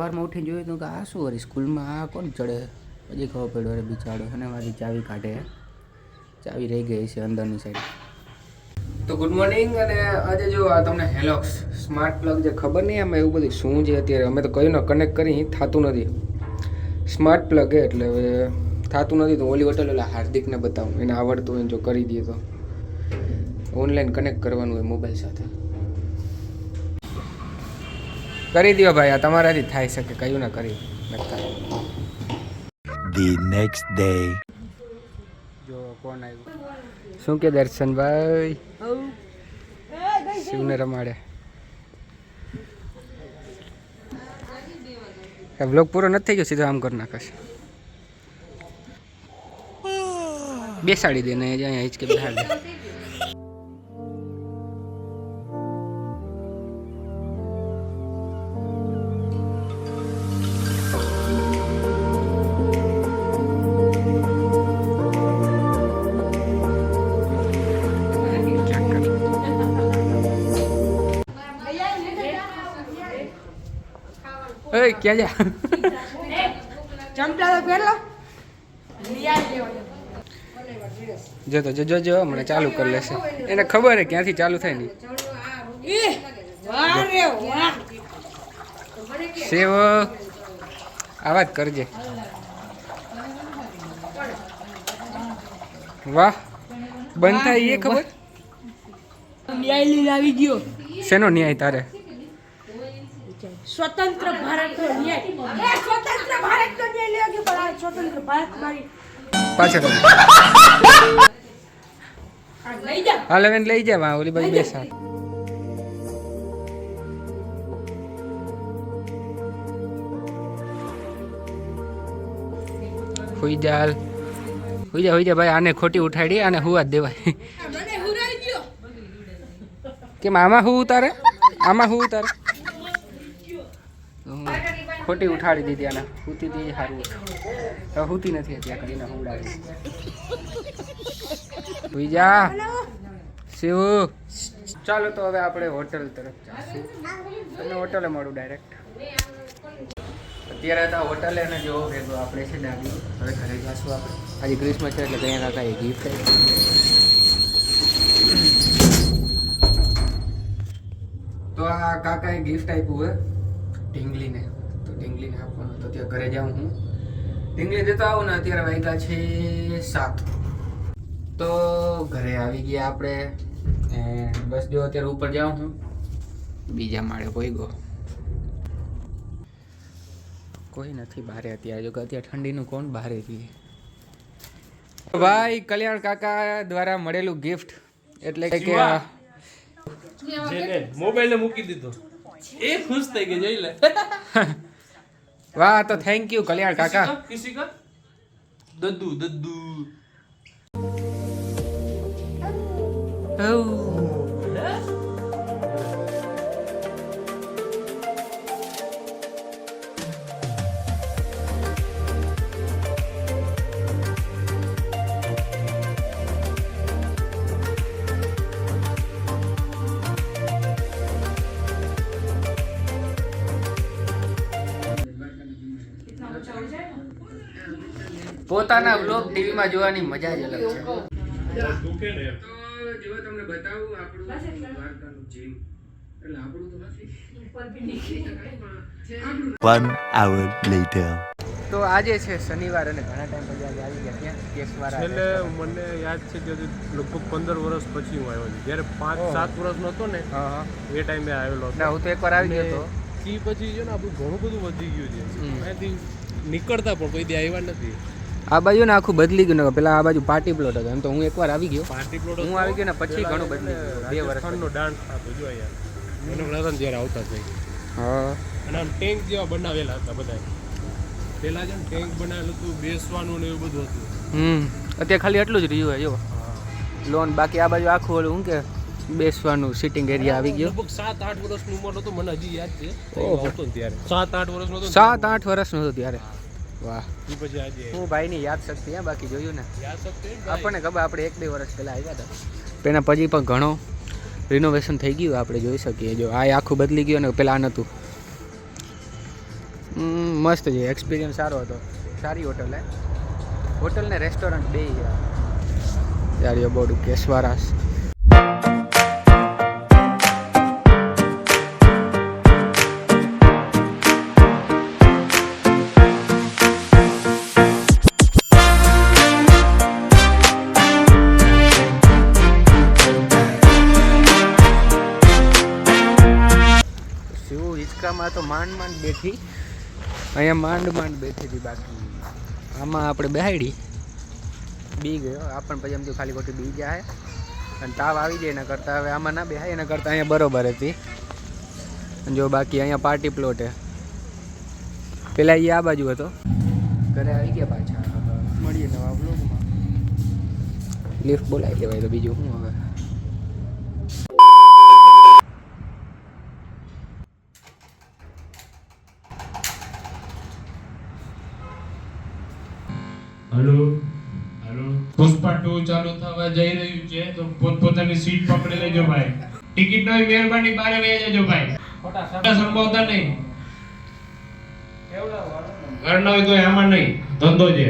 સવારમાં ઉઠીને જોયું હતું કે આ શું વળી સ્કૂલમાં આ કોણ ચડે, પછી ખબર પડ્યો અરે બિચારો, અને મારી ચાવી કાઢે, ચાવી રહી ગઈ છે અંદરની સાઈડ. તો ગુડ મોર્નિંગ. અને આજે જો આ તમને હેલોક્સ સ્માર્ટ પ્લગ જે ખબર નહીં આમાં એવું બધું શું છે અત્યારે, અમે તો કહ્યું ને કનેક્ટ કરી થતું નથી. સ્માર્ટ પ્લગ એટલે હવે થતું નથી, તો ઓલી હોટલ ઓલા હાર્દિકને બતાવું, એને આવડતું હોય જો કરી દઈએ તો ઓનલાઈન કનેક્ટ કરવાનું હોય મોબાઈલ સાથે. કરી દો ભાઈ, આ તમારાથી થાય શકે, કયું ના કરી નકતા. The next day. જો કોણ આવ્યું, શું કે દર્શનભાઈ શિવને રમાડે. બ્લોગ પૂરો નથી થઈ ગયો, સીધો આમ કરી નાખશે. બેસાડી દે ને અહીંયા હિચકે બેસાડી દે. ઓય ક્યાં જા ચમચા તો ફેરલો જો તો જો જો હમણાં ચાલુ કરી લેશે, એને ખબર હે ક્યાંથી ચાલુ થાય ને. સેવ આવાજ કરજે. વાહ, બંધ થાય એ ખબર. ન્યાય લઈને આવી ગયો. શેનો ન્યાય તારે? સ્વતંત્ર ભારતનો ન્યાય. સ્વતંત્ર ભારતનો ન્યાય લેવા ગયો, પણ આ સ્વતંત્ર ભારત મારી પાછળ લઈ જા. હાલ હવે લઈ જા, ઓલી બાજુ બેસા. હુઈ જા ભાઈ, આને ખોટી ઉઠાડી, આને હુવા જ દેવાય. મને હુરાઈ ગયો. કેમ આમાં હું ઉતારે, આમાં હું ઉતારે? ખોટી ઉઠાડી દીધી આને, હુતી હતી સારું. હવે હુતી નથી અત્યારે કરીને હુડાડી. હુઈ જા શિવ. ચાલો તો હવે આપણે હોટલ તરફ જઈશું, તમને હોટલે મળું ડાયરેક્ટ. અત્યારે તો હોટલે ને જો ભેગો આપણે છે ડાબી. હવે ઘરે જઈશું આપણે, આજે ક્રિસમસ છે એટલે કયા કાકા એ ગિફ્ટ આવી. તો આ કાકાએ ગિફ્ટ આપ્યું હોય ઢીંગલીને, તો ઢીંગલીને આપવાનું. તો ત્યાં ઘરે જાઉં હું, ઢીંગલી દેતો આવું ને. અત્યારે વાગ્યા છે 7. તો ઘરે આવી ગયા આપણે. બસ જો અત્યારે ઉપર જાઉં હું, બીજા માળે પહોંચ્યો. કોઈ નથી બારે અત્યારે, જો કે અત્યારે ઠંડીનું કોણ બહાર રહીએ. ભાઈ કલ્યાણ કાકા દ્વારા મળેલું ગિફ્ટ એટલે કે જેને મોબાઈલ મૂકી દીધો એ ખુશ થઈ ગઈ, જોઈ લે. વાહ, તો થેન્ક યુ કલ્યાણ કાકા. કિસી કા દદ્દુ દદ્દુ પોતાના વ્લોગ ટીવીમાં જોવાની મજા જ અલગ છે. દુખે ને તો જો તમને બતાવું આપણું દ્વારકાનું જીમ, એટલે આપણું તો નથી. 1 hour later. તો આજે છે શનિવાર અને ઘણા ટાઈમ પછી આજે આવી ગયા ત્યાં કેસવાળા. છેલ્લે મને યાદ છે કે લગભગ 15 વર્ષ પછી હું આવ્યો છું. જ્યારે 5-7 વર્ષનો હતો ને હા, એ ટાઈમે આવેલો હતો. ના હું તો એકવાર આવી ગયો હતો. એ પછી છે ને આપણું ઘણું બધું વધી ગયું છે. અહીંયાથી નીકળતા પણ કોઈ દી આવ્યા નથી. આ બાજુ ને આખું બદલી ગયું ને. પેલા આ બાજુ પાર્ટી પ્લોટ હતો, એમ તો હું એકવાર આવી ગયો. પાર્ટી પ્લોટ હું આવી ગયો ને પછી ઘણું બદલી ગયું. 2 વર્ષ નો ડાન્સ થતો જો અહીંયા મને પ્રધાન જ્યારે આવતા થઈ. હા, અને આમ ટેન્ક જેવા બનાવેલા હતા બધા. પેલા છે ને ટેન્ક બનાવેલું હતું, બેસવાનું ને એવું બધું હતું. અત્યારે ખાલી એટલું જ રહ્યું હોય જો લોન. બાકી આ બાજુ આખું ઓલું શું કે બેસવાનું સિટિંગ એરિયા આવી ગયો. લગભગ 7-8 વર્ષની ઉંમર હતો, મને હજી યાદ છે. હતો ને ત્યારે 7-8 વર્ષનો હતો. 7-8 વર્ષનો હતો ત્યારે. વાહ, એ પછી આજે હું ભાઈની યાદ શક્તિ હે. બાકી જોયું ને યાદ શકते આપણને ખબર, આપણે 1-2 વર્ષ પહેલા આવ્યા હતા. એના પછી પણ ઘણો રિનોવેશન થઈ ગયું આપણે જોઈ શકીએ. જો આ આખું બદલી ગયું ને પેલા આ નહોતું. મસ્ત છે, એક્સપિરિયન્સ સારો હતો, સારી હોટલ હે, હોટલ ને રેસ્ટોરન્ટ બે છે યાર બોર્ડ કેશવારાસ. હિચકામાં તો માંડ બેઠી, અહીંયા માંડ બેઠી હતી, બાકી આમાં આપણે બેહાડી બી ગયો આપણને, પછી એમ તો ખાલી ખોટી બી જાય અને તાવ આવી જાય એના કરતાં હવે આમાં ના બેહાય, એના કરતાં અહીંયા બરોબર હતી. જો બાકી અહીંયા પાર્ટી પ્લોટ હે, પેલા એ આ બાજુ હતો. ઘરે આવી ગયા પાછા, મળીએ નવા બ્લોગમાં. લિફ્ટ બોલાવી લેવાય તો બીજું શું હવે. હેલો હેલો, પુષ્પા 2 ચાલુ થવા જઈ રહ્યું છે, તો પોતપોતાની સીટ પકડી લેજો ભાઈ. ટિકિટ નો મહેરબાની બારે વહી જજો ભાઈ, ખોટા સંભવતા નહીં. ઘર ના હોય તો આમાં નહીં, ધંધો છે.